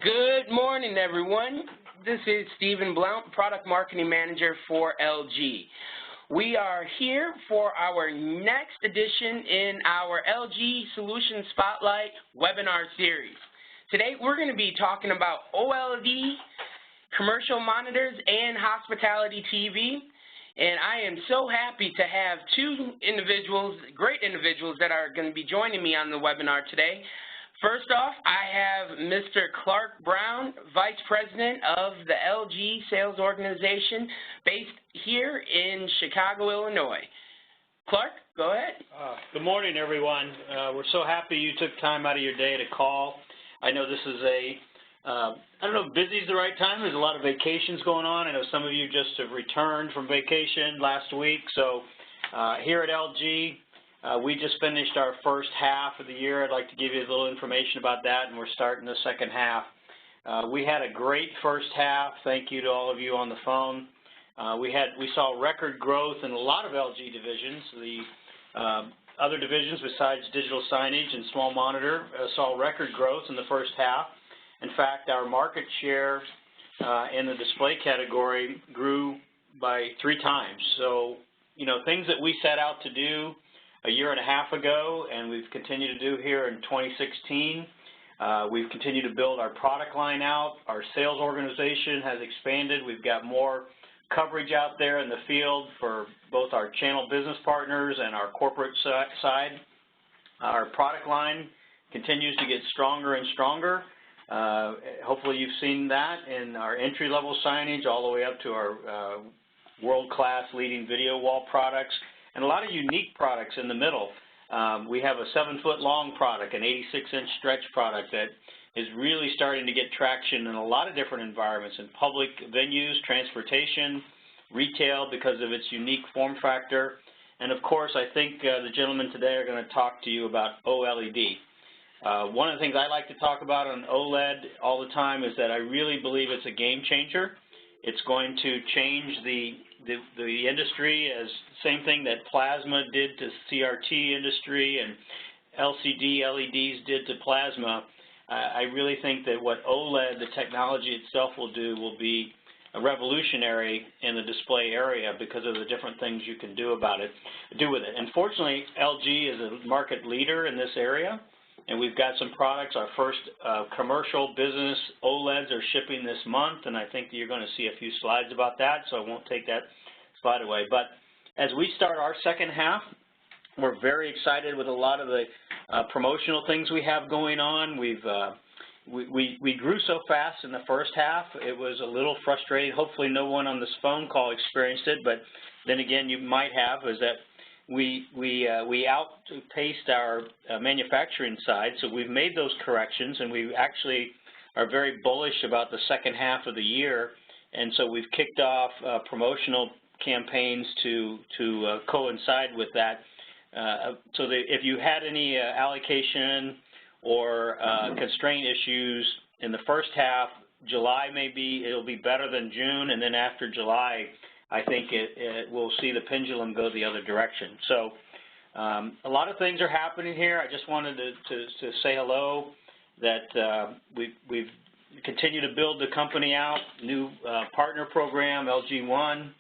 Good morning, everyone. This is Stephen Blount, Product Marketing Manager for LG. We are here for our next edition in our LG Solution Spotlight webinar series. Today, we're going to be talking about OLED, commercial monitors, and hospitality TV. And I am so happy to have two individuals, great individuals, that are going to be joining me on the webinar today. First off, I have Mr. Clark Brown, Vice President of the LG Sales Organization, based here in Chicago, Illinois. Clark, go ahead. Good morning, everyone. We're so happy you took time out of your day to call. I know this is I don't know if busy is the right time. There's a lot of vacations going on. I know some of you just have returned from vacation last week. So here at LG, we just finished our first half of the year. I'd like to give you a little information about that, and we're starting the second half. We had a great first half. Thank you to all of you on the phone. We saw record growth in a lot of LG divisions. The other divisions besides digital signage and small monitor saw record growth in the first half. In fact, our market share in the display category grew by 3 times. So, you know, things that we set out to do a year and a half ago, and we've continued to do here in 2016. We've continued to build our product line out. Our sales organization has expanded. We've got more coverage out there in the field for both our channel business partners and our corporate side. Our product line continues to get stronger and stronger. Hopefully you've seen that in our entry-level signage all the way up to our world-class leading video wall products, and a lot of unique products in the middle. We have a 7-foot-long product, an 86-inch stretch product that is really starting to get traction in a lot of different environments, in public venues, transportation, retail, because of its unique form factor. And of course, I think the gentlemen today are going to talk to you about OLED. One of the things I like to talk about on OLED all the time is that I really believe it's a game changer. It's going to change the industry, as same thing that plasma did to CRT industry and LCD, LEDs did to plasma. I really think that what OLED, the technology itself, will do will be revolutionary in the display area because of the different things you can do with it. Unfortunately, LG is a market leader in this area, and we've got some products. Our first commercial business OLEDs are shipping this month, and I think that you're going to see a few slides about that, so I won't take that slide away. But as we start our second half, we're very excited with a lot of the promotional things we have going on. We grew so fast in the first half, it was a little frustrating. Hopefully no one on this phone call experienced it, but then again, you might have, is that we outpaced our manufacturing side, so we've made those corrections, and we actually are very bullish about the second half of the year, and so we've kicked off promotional campaigns to coincide with that. So that if you had any allocation or constraint issues in the first half, July it'll be better than June, and then after July, I think we'll see the pendulum go the other direction. So a lot of things are happening here. I just wanted to say hello, that we've continued to build the company out, new partner program, LG One.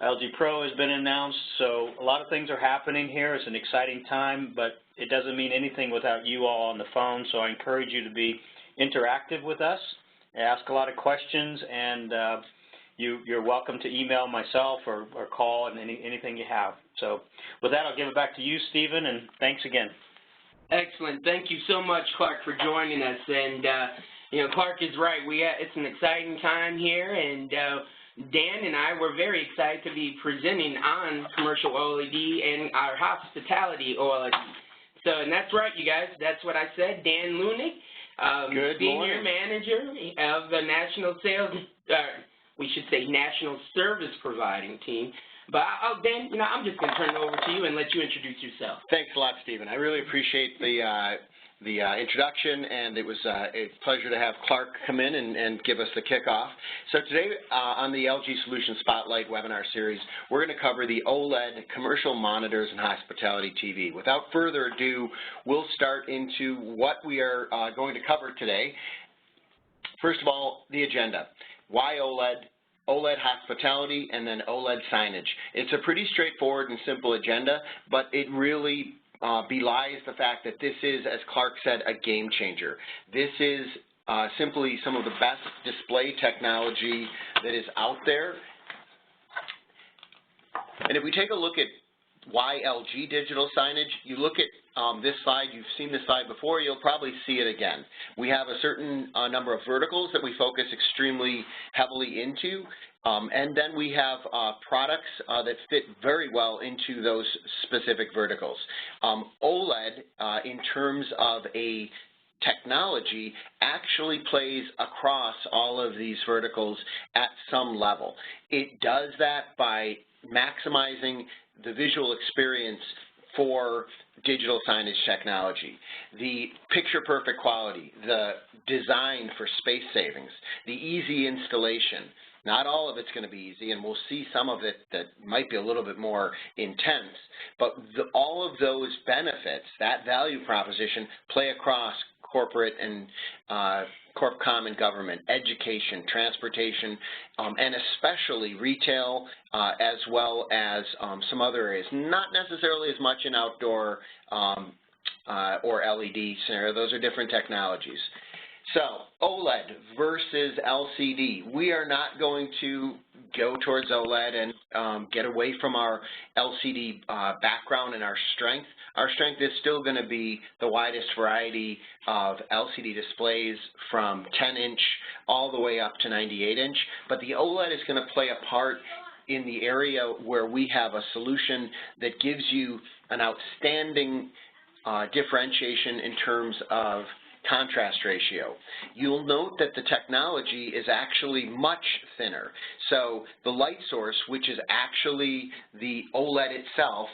LG Pro has been announced, so a lot of things are happening here. It's an exciting time, but it doesn't mean anything without you all on the phone, so I encourage you to be interactive with us, ask a lot of questions, and you're welcome to email myself or call and anything you have. So with that, I'll give it back to you, Stephen, and thanks again. Excellent. Thank you so much, Clark, for joining us. And, you know, Clark is right. It's an exciting time here, and Dan and I were very excited to be presenting on commercial OLED and our hospitality OLED. So, and that's right, you guys. That's what I said. Dan Lunig, Senior Manager of the National Sales, we should say National Service Providing Team. But Dan, you know, I'm just going to turn it over to you and let you introduce yourself. Thanks a lot, Stephen. I really appreciate the introduction, and it was a pleasure to have Clark come in and give us the kickoff. So today on the LG Solution Spotlight webinar series, we're going to cover the OLED commercial monitors and hospitality TV. Without further ado, we'll start into what we are going to cover today. First of all, the agenda. Why OLED? OLED hospitality, and then OLED signage. It's a pretty straightforward and simple agenda, but it really belies the fact that this is, as Clark said, a game changer. This is simply some of the best display technology that is out there. And if we take a look at why LG digital signage, you look at this slide, you've seen this slide before, you'll probably see it again. We have a certain number of verticals that we focus extremely heavily into, and then we have products that fit very well into those specific verticals. OLED, in terms of a technology, actually plays across all of these verticals at some level. It does that by maximizing the visual experience for digital signage technology, the picture-perfect quality, the design for space savings, the easy installation. Not all of it's going to be easy, and we'll see some of it that might be a little bit more intense, but all of those benefits, that value proposition, play across corporate and corp comm and government, education, transportation, and especially retail, as well as some other areas. Not necessarily as much in outdoor or LED scenario. Those are different technologies. So OLED versus LCD. We are not going to go towards OLED and get away from our LCD background and our strength. Our strength is still going to be the widest variety of LCD displays from 10-inch all the way up to 98-inch, but the OLED is going to play a part in the area where we have a solution that gives you an outstanding differentiation in terms of contrast ratio. You'll note that the technology is actually much thinner. So the light source, which is actually the OLED itself,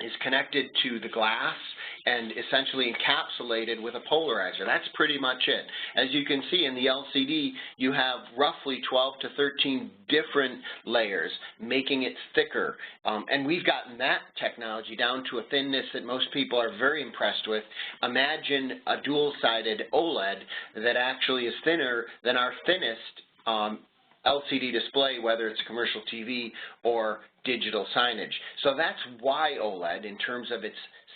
is connected to the glass and essentially encapsulated with a polarizer. That's pretty much it. As you can see in the LCD, you have roughly 12 to 13 different layers, making it thicker. And we've gotten that technology down to a thinness that most people are very impressed with. Imagine a dual-sided OLED that actually is thinner than our thinnest LCD display, whether it's commercial TV or digital signage. So that's why OLED in terms of its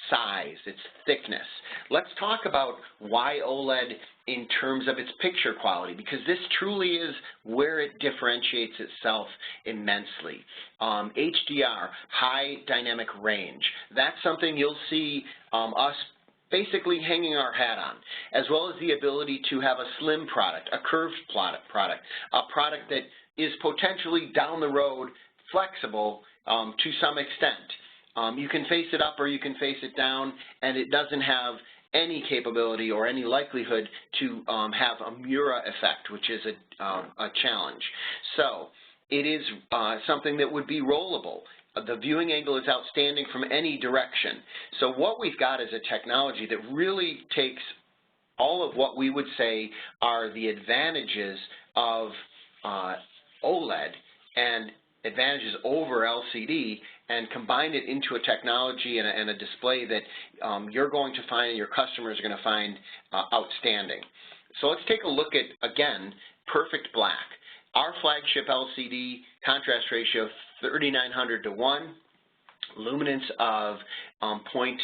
size, its thickness. Let's talk about why OLED in terms of its picture quality, because this truly is where it differentiates itself immensely. HDR, high dynamic range, that's something you'll see us basically hanging our hat on, as well as the ability to have a slim product, a curved product, a product that is potentially down the road flexible to some extent. You can face it up or you can face it down, and it doesn't have any capability or any likelihood to have a Mura effect, which is a challenge. So it is something that would be rollable. The viewing angle is outstanding from any direction. So what we've got is a technology that really takes all of what we would say are the advantages of OLED and advantages over LCD and combine it into a technology and a display that you're going to find and your customers are going to find outstanding. So let's take a look at, again, perfect black. Our flagship LCD contrast ratio, 3900 to 1, luminance of 0.2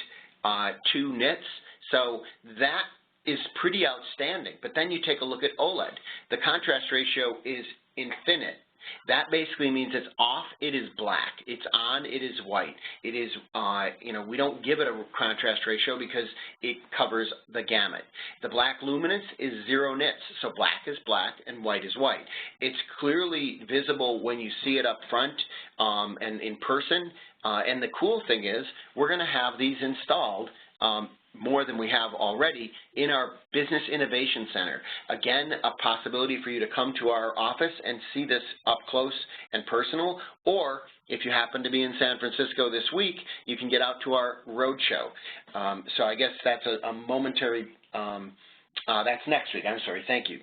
nits. So that is pretty outstanding. But then you take a look at OLED. The contrast ratio is infinite. That basically means it's off, it is black. It's on, it is white. It is, we don't give it a contrast ratio because it covers the gamut. The black luminance is 0 nits, so black is black and white is white. It's clearly visible when you see it up front and in person. And the cool thing is we're going to have these installed more than we have already in our Business Innovation Center. Again, a possibility for you to come to our office and see this up close and personal, or if you happen to be in San Francisco this week, you can get out to our roadshow. So I guess that's a momentary, that's next week, I'm sorry, thank you.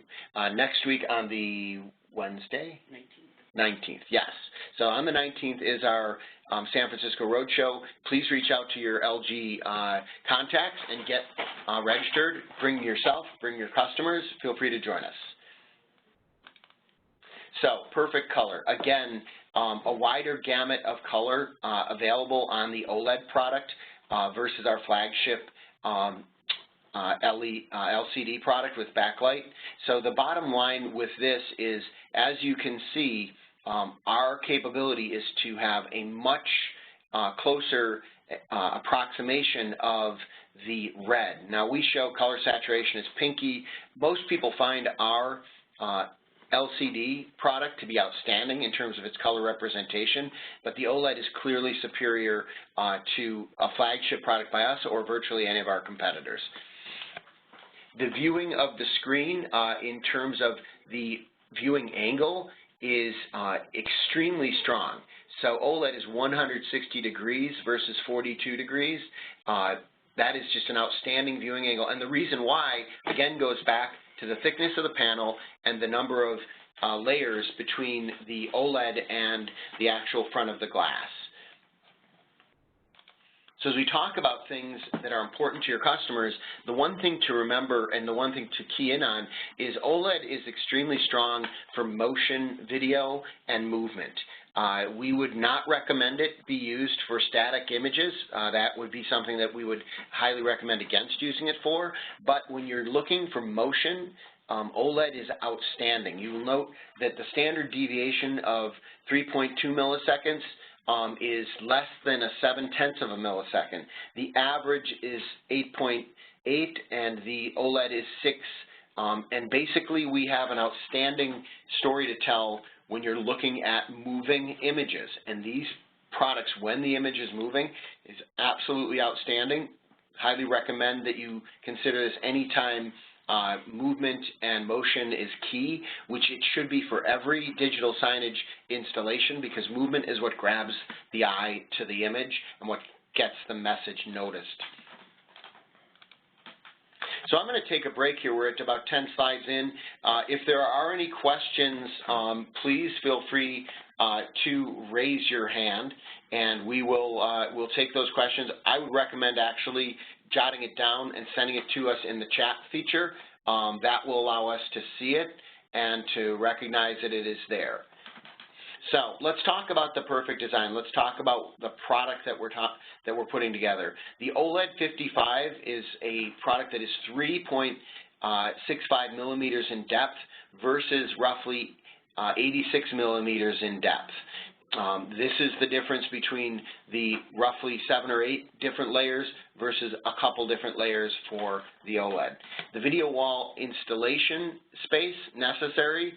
Next week on the Wednesday? 19th, yes. So on the 19th is our San Francisco Roadshow. Please reach out to your LG contacts and get registered. Bring yourself, bring your customers. Feel free to join us. So, perfect color. Again, a wider gamut of color available on the OLED product versus our flagship LCD product with backlight. So the bottom line with this is, as you can see, our capability is to have a much closer approximation of the red. Now we show color saturation as pinky. Most people find our LCD product to be outstanding in terms of its color representation, but the OLED is clearly superior to a flagship product by us or virtually any of our competitors. The viewing of the screen in terms of the viewing angle is extremely strong. So OLED is 160 degrees versus 42 degrees. That is just an outstanding viewing angle, and the reason why, again, goes back to the thickness of the panel and the number of layers between the OLED and the actual front of the glass. So as we talk about things that are important to your customers, the one thing to remember and the one thing to key in on is OLED is extremely strong for motion, video, and movement. We would not recommend it be used for static images. That would be something that we would highly recommend against using it for. But when you're looking for motion, OLED is outstanding. You will note that the standard deviation of 3.2 milliseconds is less than a 0.7 of a millisecond. The average is 8.8 and the OLED is 6. And basically we have an outstanding story to tell when you're looking at moving images. And these products, when the image is moving, is absolutely outstanding. Highly recommend that you consider this anytime movement and motion is key, which it should be for every digital signage installation, because movement is what grabs the eye to the image and what gets the message noticed. So I'm going to take a break here. We're at about 10 slides in. If there are any questions, please feel free to raise your hand, and we will we'll take those questions. I would recommend actually jotting it down and sending it to us in the chat feature. That will allow us to see it and to recognize that it is there. So let's talk about the perfect design. Let's talk about the product that we're putting together. The OLED 55 is a product that is 3.65 millimeters in depth versus roughly 86 millimeters in depth. This is the difference between the roughly 7 or 8 different layers versus a couple different layers for the OLED. The video wall installation space necessary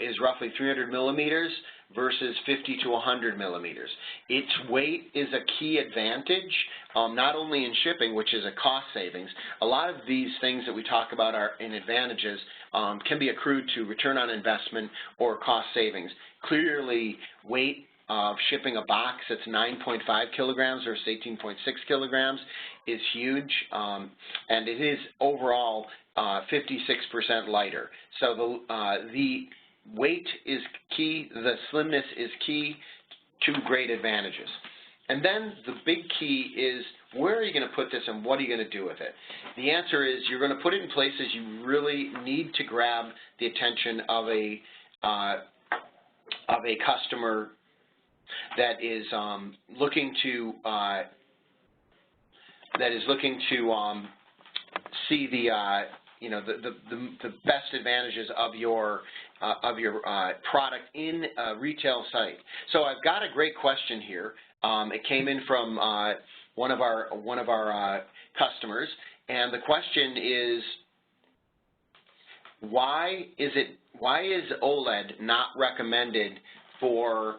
is roughly 300 millimeters versus 50 to 100 millimeters. Its weight is a key advantage, not only in shipping, which is a cost savings. A lot of these things that we talk about are in advantages can be accrued to return on investment or cost savings. Clearly, weight of shipping a box that's 9.5 kilograms versus 18.6 kilograms is huge, and it is overall 56% lighter. So the weight is key, the slimness is key, two great advantages. And then the big key is, where are you going to put this and what are you going to do with it? The answer is, you're going to put it in places you really need to grab the attention of a customer that is looking to see the the best advantages of your product in a retail site. So I've got a great question here. It came in from one of our customers, and the question is, why is OLED not recommended for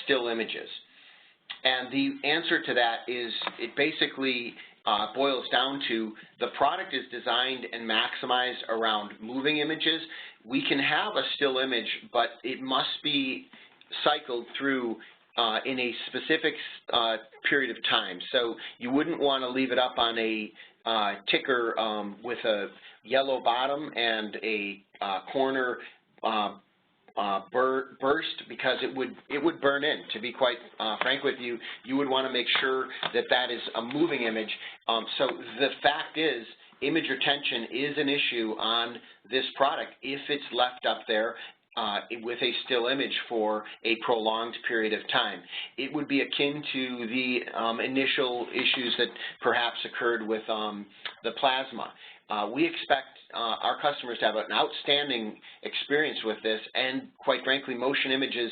still images? And the answer to that is, it basically boils down to, the product is designed and maximized around moving images. We can have a still image, but it must be cycled through in a specific period of time. So you wouldn't want to leave it up on a ticker with a yellow bottom and a corner burst, because it would burn in. To be quite frank with you, you would want to make sure that that is a moving image. So the fact is, image retention is an issue on this product if it's left up there with a still image for a prolonged period of time. It would be akin to the initial issues that perhaps occurred with the plasma. We expect our customers to have an outstanding experience with this, and quite frankly, motion images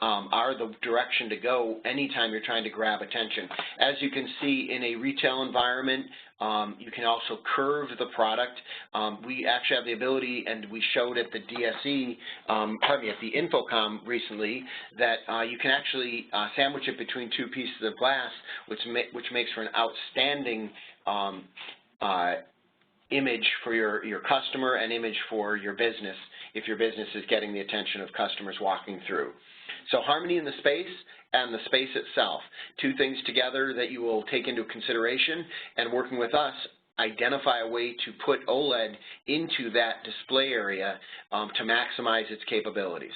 are the direction to go anytime you're trying to grab attention. As you can see in a retail environment, you can also curve the product. We actually have the ability, and we showed at the DSE, at the Infocom recently, that you can actually sandwich it between two pieces of glass, which makes for an outstanding image for your customer and image for your business if your business is getting the attention of customers walking through. So harmony in the space and the space itself, two things together that you will take into consideration, and working with us, identify a way to put OLED into that display area to maximize its capabilities.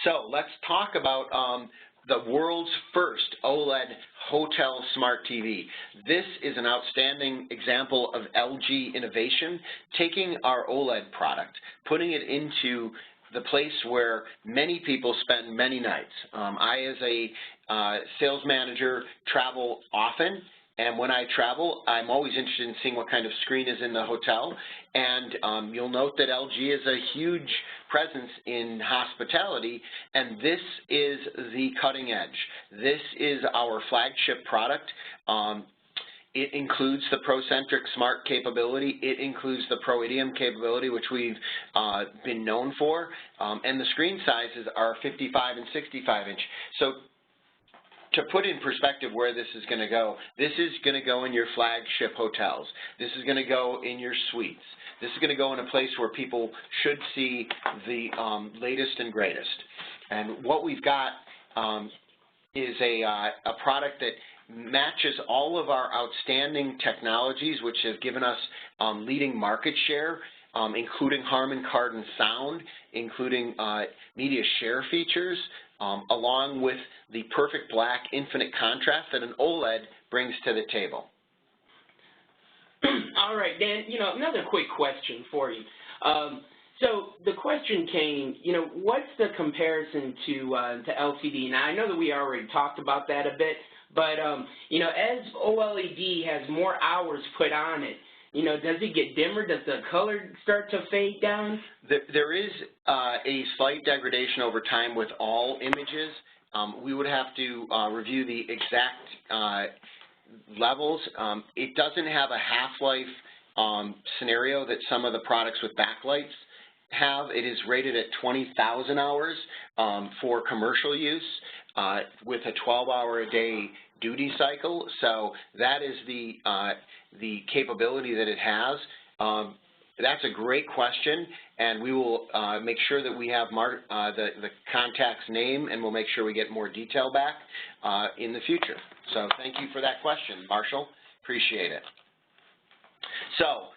So let's talk about the world's first OLED hotel smart TV. This is an outstanding example of LG innovation, taking our OLED product, putting it into the place where many people spend many nights. I, as a sales manager, travel often, and when I travel, I'm always interested in seeing what kind of screen is in the hotel. And you'll note that LG is a huge presence in hospitality, and this is the cutting edge. This is our flagship product. It includes the ProCentric Smart capability. It includes the ProIdiom capability, which we've been known for. And the screen sizes are 55 and 65 inch. So to put in perspective where this is going to go, this is going to go in your flagship hotels. This is going to go in your suites. This is going to go in a place where people should see the latest and greatest. And what we've got is a product that matches all of our outstanding technologies, which have given us leading market share, including Harman Kardon sound, including media share features, along with the perfect black infinite contrast that an OLED brings to the table. All right, Dan, another quick question for you. So the question came, what's the comparison to LCD? Now, I know that we already talked about that a bit, but, as OLED has more hours put on it, does it get dimmer? Does the color start to fade down? There is a slight degradation over time with all images. We would have to review the exact levels. It doesn't have a half-life scenario that some of the products with backlights have. It is rated at 20,000 hours for commercial use with a 12-hour-a-day duty cycle. So that is the capability that it has. That's a great question, and we will make sure that we have the contact's name, and we'll make sure we get more detail back in the future. So thank you for that question, Marshall. Appreciate it. So,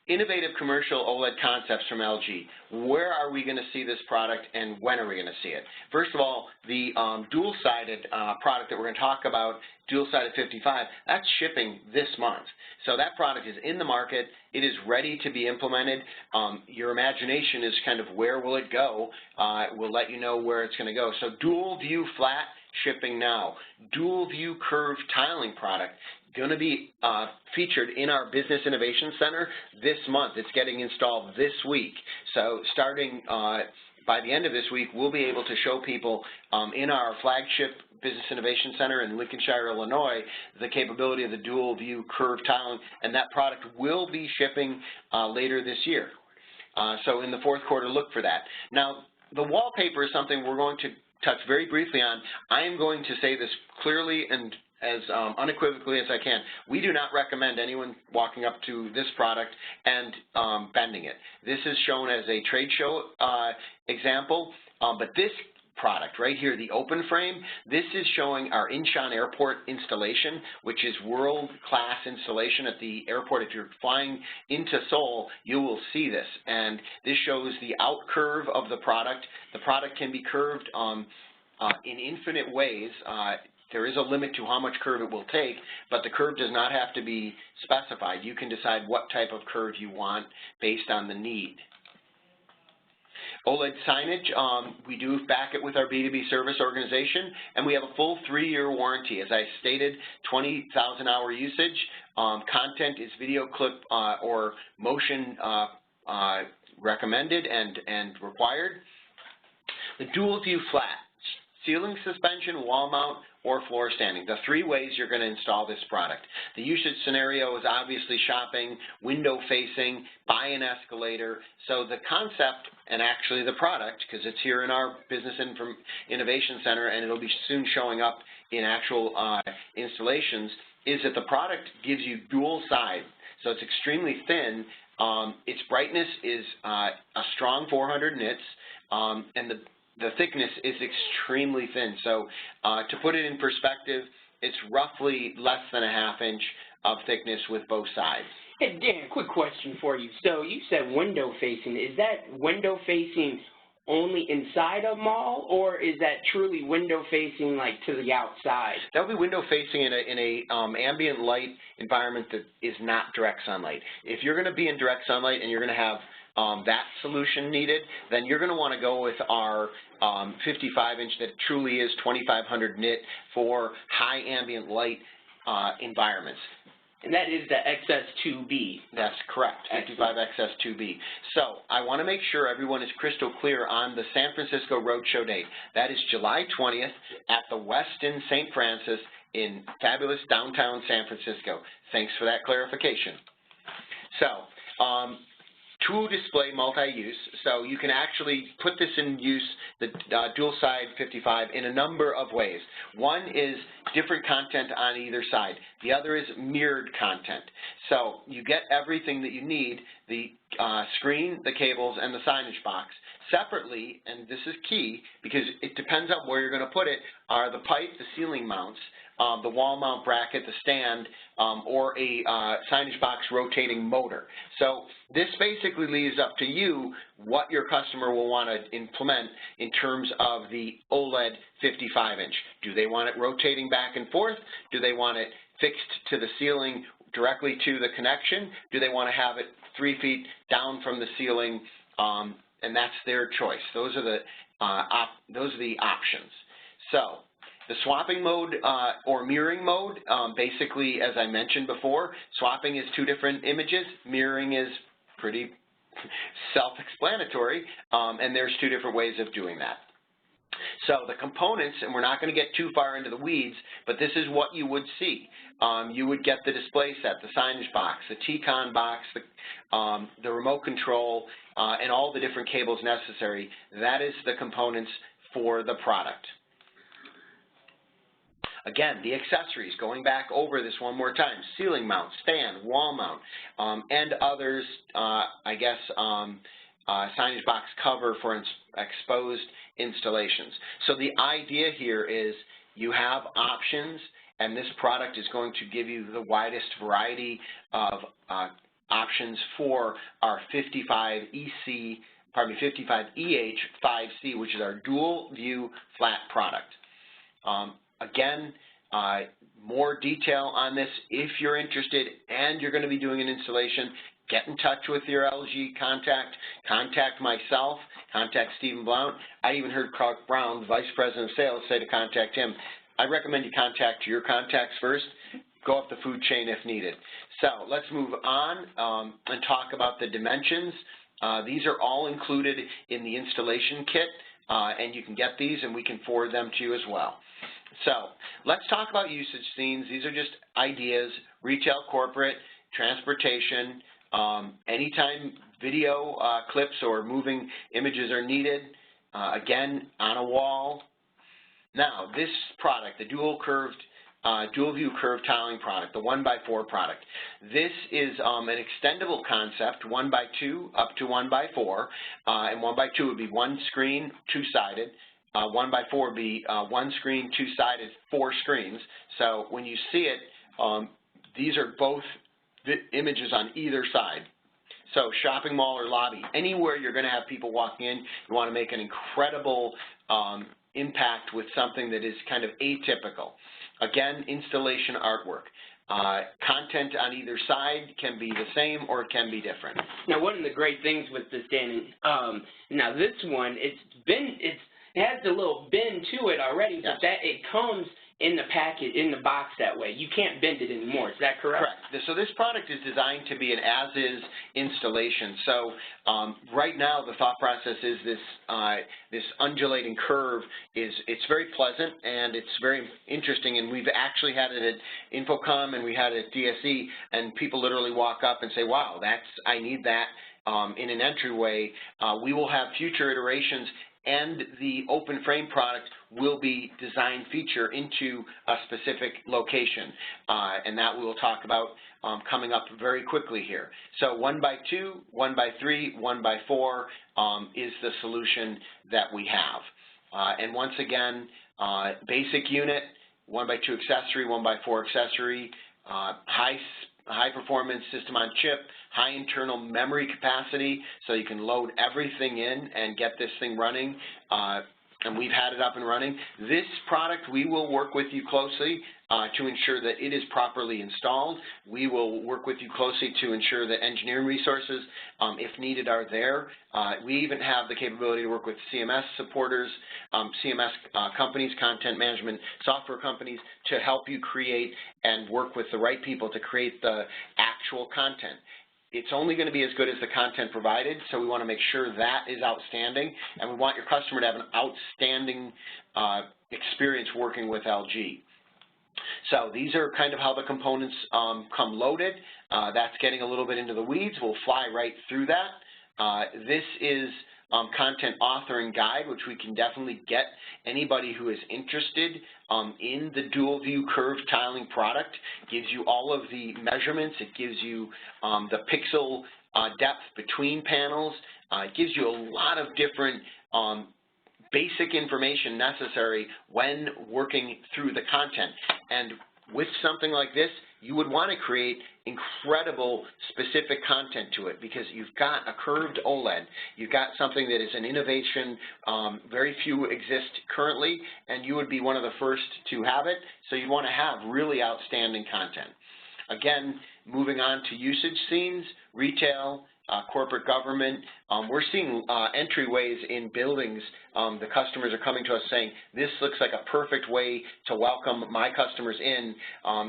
innovative commercial OLED concepts from LG. Where are we going to see this product, and when are we going to see it? First of all, the dual-sided product that we're going to talk about, dual-sided 55, that's shipping this month. So that product is in the market. It is ready to be implemented. Your imagination is kind of where will it go. We'll let you know where it's going to go. So dual view flat, shipping now. Dual view curved tiling product, going to be featured in our Business Innovation Center this month. It's getting installed this week. So starting by the end of this week, we'll be able to show people in our flagship Business Innovation Center in Lincolnshire, Illinois, the capability of the dual view curved tiling, and that product will be shipping later this year. So in the fourth quarter, look for that. Now, the wallpaper is something we're going to touch very briefly on. I am going to say this clearly and as unequivocally as I can. We do not recommend anyone walking up to this product and bending it. This is shown as a trade show example, but this product right here, the open frame, this is showing our Incheon Airport installation, which is world-class installation at the airport. If you're flying into Seoul, you will see this, and this shows the out curve of the product. The product can be curved in infinite ways. There is a limit to how much curve it will take, but the curve does not have to be specified. You can decide what type of curve you want based on the need. OLED signage, we do back it with our B2B service organization, and we have a full 3-year warranty. As I stated, 20,000 hour usage. Content is video clip or motion recommended and required. The dual view flat, ceiling suspension, wall mount, or floor standing. The 3 ways you're going to install this product. The usage scenario is obviously shopping, window facing, by an escalator. So the concept, and actually the product, because it's here in our Business Innovation Center and it'll be soon showing up in actual installations, is that the product gives you dual side. So it's extremely thin. Its brightness is a strong 400 nits, and the thickness is extremely thin. So to put it in perspective, it's roughly less than a ½ inch of thickness with both sides. Hey, Dan, quick question for you. So you said window facing. Is that window facing only inside a mall, or is that truly window facing like to the outside? That would be window facing in a ambient light environment that is not direct sunlight. If you're going to be in direct sunlight and you're going to have that solution needed, then you're going to want to go with our 55-inch that truly is 2500 nit for high ambient light environments. And that is the XS2B. That's correct, 55XS2B. So I want to make sure everyone is crystal clear on the San Francisco Roadshow date. That is July 20th at the Westin St. Francis in fabulous downtown San Francisco. Thanks for that clarification. So, true display multi-use, so you can actually put this in use, the dual side 55, in a number of ways. One is different content on either side. The other is mirrored content. So you get everything that you need, the screen, the cables, and the signage box. Separately, and this is key because it depends on where you're going to put it, are the pipe, the ceiling mounts, the wall mount bracket, the stand, or a signage box rotating motor. So this basically leaves up to you what your customer will want to implement in terms of the OLED 55-inch. Do they want it rotating back and forth? Do they want it fixed to the ceiling directly to the connection? Do they want to have it 3 feet down from the ceiling? And that's their choice. Those are the options. So the swapping mode or mirroring mode, basically, as I mentioned before, swapping is 2 different images. Mirroring is pretty self-explanatory, and there's 2 different ways of doing that. So the components, and we're not going to get too far into the weeds, but this is what you would see. You would get the display set, the signage box, the T-Con box, the remote control, and all the different cables necessary. That is the components for the product. Again, the accessories, going back over this one more time, ceiling mount, stand, wall mount, and others, signage box cover for exposed installations. So the idea here is you have options, and this product is going to give you the widest variety of options for our 55EH 5C, which is our dual view flat product. Again, more detail on this if you're interested and you're going to be doing an installation. Get in touch with your LG contact. Contact myself. Contact Stephen Blount. I even heard Clark Brown, the Vice President of Sales, say to contact him. I recommend you contact your contacts first. Go up the food chain if needed. So let's move on and talk about the dimensions. These are all included in the installation kit, and you can get these and we can forward them to you as well. So let's talk about usage scenes. These are just ideas, retail, corporate, transportation, anytime video clips or moving images are needed, again, on a wall. Now, this product, the dual view curved tiling product, the 1x4 product, this is an extendable concept, 1x2 up to 1x4, and 1x2 would be 1 screen, 2-sided. 1x4 would be 1 screen, 2-sided, 4 screens. So when you see it, these are both images on either side. So shopping mall or lobby, anywhere you're going to have people walking in, you want to make an incredible impact with something that is kind of atypical. Again, installation artwork. Content on either side can be the same or it can be different. Now, one of the great things with this, Dan, now this one, it has a little bend to it already, but that it comes in the packet, in the box that way. You can't bend it anymore. Is that correct? Correct. So this product is designed to be an as-is installation. So right now the thought process is this undulating curve it's very pleasant and it's very interesting, and we've actually had it at Infocom and we had it at DSE, and people literally walk up and say, wow, I need that in an entryway. We will have future iterations, and the open frame product will be design feature into a specific location, and that we will talk about coming up very quickly here. So 1x2, 1x3, 1x4 is the solution that we have. And once again, basic unit, 1x2 accessory, 1x4 accessory, high performance system on chip, high internal memory capacity, so you can load everything in and get this thing running, and we've had it up and running. This product, we will work with you closely to ensure that it is properly installed. We will work with you closely to ensure that engineering resources, if needed, are there. We even have the capability to work with CMS supporters, CMS companies, content management software companies, to help you create and work with the right people to create the actual content. It's only going to be as good as the content provided, so we want to make sure that is outstanding, and we want your customer to have an outstanding experience working with LG. So these are kind of how the components come loaded. That's getting a little bit into the weeds. We'll fly right through that. This is content authoring guide, which we can definitely get anybody who is interested in the dual view curved tiling product. Gives you all of the measurements. It gives you the pixel depth between panels. It gives you a lot of different basic information necessary when working through the content. And with something like this, you would want to create incredible specific content to it, because you've got a curved OLED. You've got something that is an innovation. Very few exist currently, and you would be one of the first to have it, so you want to have really outstanding content. Again, moving on to usage scenes, retail, corporate government. We're seeing entryways in buildings. The customers are coming to us saying, this looks like a perfect way to welcome my customers in,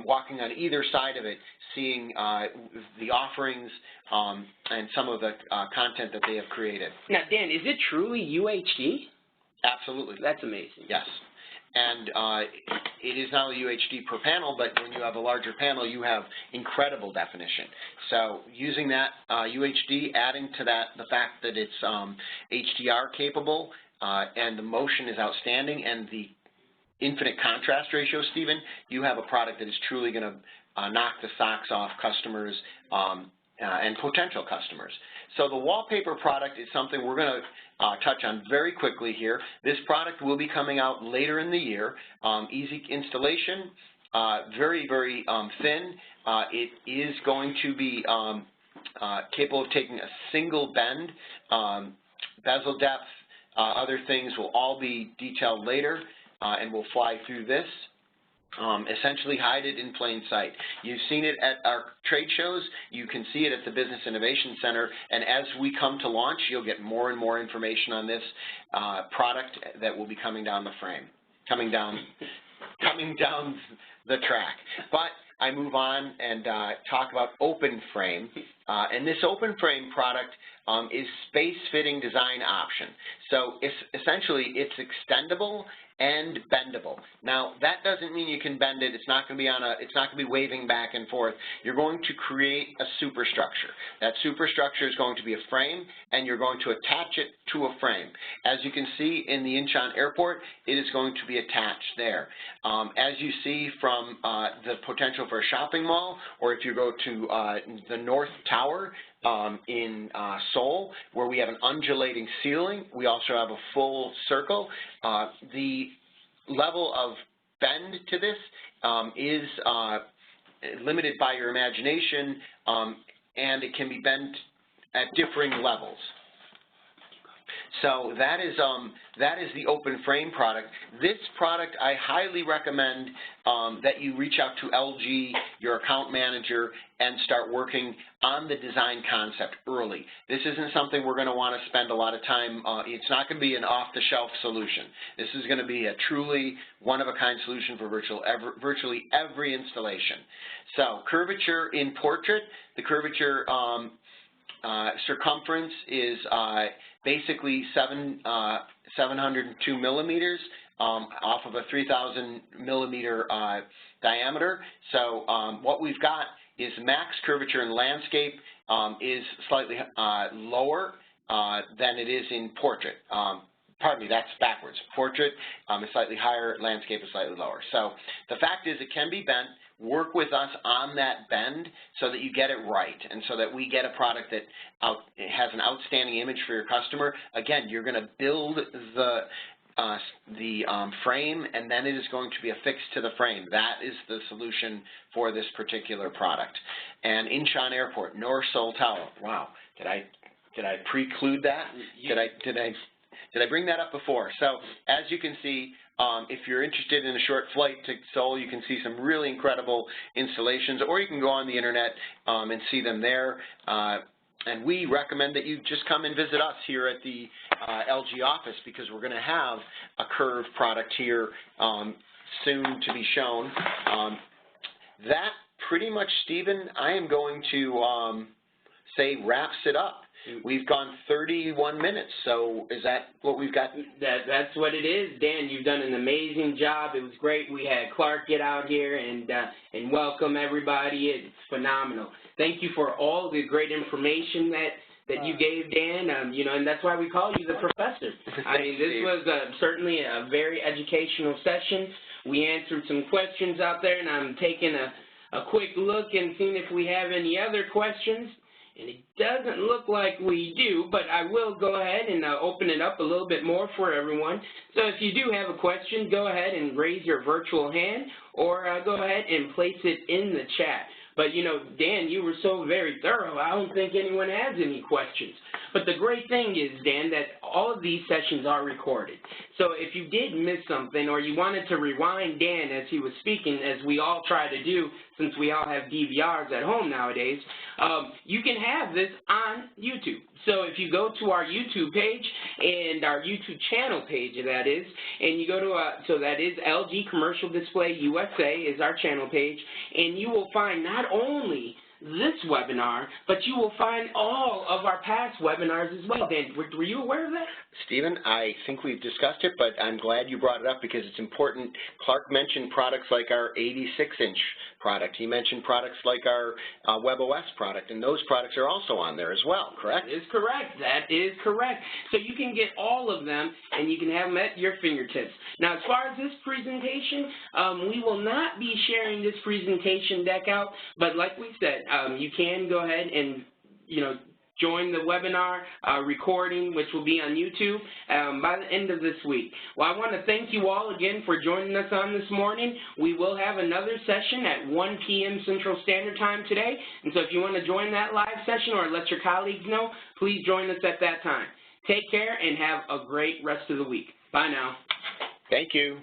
walking on either side of it, seeing the offerings and some of the content that they have created. Now, Dan, is it truly UHD? Absolutely. That's amazing. Yes. And it is not only UHD per panel, but when you have a larger panel, you have incredible definition. So using that UHD, adding to that the fact that it's HDR capable, and the motion is outstanding, and the infinite contrast ratio, Stephen, you have a product that is truly going to knock the socks off customers and potential customers. So the wallpaper product is something we're going to touch on very quickly here. This product will be coming out later in the year. Easy installation, very, very thin. It is going to be capable of taking a single bend. Bezel depth, other things will all be detailed later, and we'll fly through this. Essentially hide it in plain sight. You've seen it at our trade shows. You can see it at the Business Innovation Center, and as we come to launch, you'll get more and more information on this product that will be coming down the frame, coming down the track. But I move on and talk about open frame, and this open frame product is space-fitting design option. So essentially, it's extendable and bendable. Now, that doesn't mean you can bend it. It's not going to be it's not going to be waving back and forth. You're going to create a superstructure. That superstructure is going to be a frame, and you're going to attach it to a frame. As you can see in the Incheon Airport, it is going to be attached there. As you see from the potential for a shopping mall, or if you go to the North Tower in Seoul, where we have an undulating ceiling, we also have a full circle. The level of bend to this is limited by your imagination, and it can be bent at differing levels. So that is the open frame product. This product, I highly recommend that you reach out to LG, your account manager, and start working on the design concept early. This isn't something we're going to want to spend a lot of time. It's not going to be an off-the-shelf solution. This is going to be a truly one-of-a-kind solution for virtually every installation. So curvature in portrait, the curvature circumference is basically 702 millimeters off of a 3,000 millimeter diameter. So what we've got is max curvature in landscape is slightly lower than it is in portrait. Pardon me, that's backwards. Portrait is slightly higher, landscape is slightly lower. So the fact is it can be bent. Work with us on that bend so that you get it right and so that we get a product that has an outstanding image for your customer. Again, you're going to build the frame, and then it is going to be affixed to the frame. That is the solution for this particular product. And Incheon Airport, North Seoul Tower. Wow, did I preclude that? Did I bring that up before? So as you can see, if you're interested in a short flight to Seoul, you can see some really incredible installations, or you can go on the internet and see them there. And we recommend that you just come and visit us here at the LG office, because we're going to have a curve product here soon to be shown. That pretty much, Stephen, I am going to say wraps it up. We've gone 31 minutes, so is that what we've got? That's what it is. Dan, you've done an amazing job. It was great. We had Clark get out here and welcome everybody. It's phenomenal. Thank you for all the great information that you gave, Dan. You know, and that's why we call you the professor. I mean, this was certainly a very educational session. We answered some questions out there, and I'm taking a quick look and seeing if we have any other questions. And it doesn't look like we do, but I will go ahead and open it up a little bit more for everyone. So if you do have a question, go ahead and raise your virtual hand, or go ahead and place it in the chat. But, you know, Dan, you were so very thorough, I don't think anyone has any questions. But the great thing is, Dan, that all of these sessions are recorded. So if you did miss something, or you wanted to rewind Dan as he was speaking, as we all try to do since we all have DVRs at home nowadays, you can have this on YouTube. So if you go to our YouTube page, and our YouTube channel page, that is, and you go to, so that is LG Commercial Display USA is our channel page, and you will find not only this webinar, but you will find all of our past webinars as well. Dan, were you aware of that? Stephen, I think we've discussed it, but I'm glad you brought it up because it's important. Clark mentioned products like our 86-inch product. He mentioned products like our WebOS product, and those products are also on there as well, correct? That is correct. That is correct. So you can get all of them, and you can have them at your fingertips. Now, as far as this presentation, we will not be sharing this presentation deck out, but like we said, you can go ahead and, you know, join the webinar recording, which will be on YouTube by the end of this week. Well, I want to thank you all again for joining us on this morning. We will have another session at 1 p.m. Central Standard Time today, and so if you want to join that live session or let your colleagues know, please join us at that time. Take care and have a great rest of the week. Bye now. Thank you.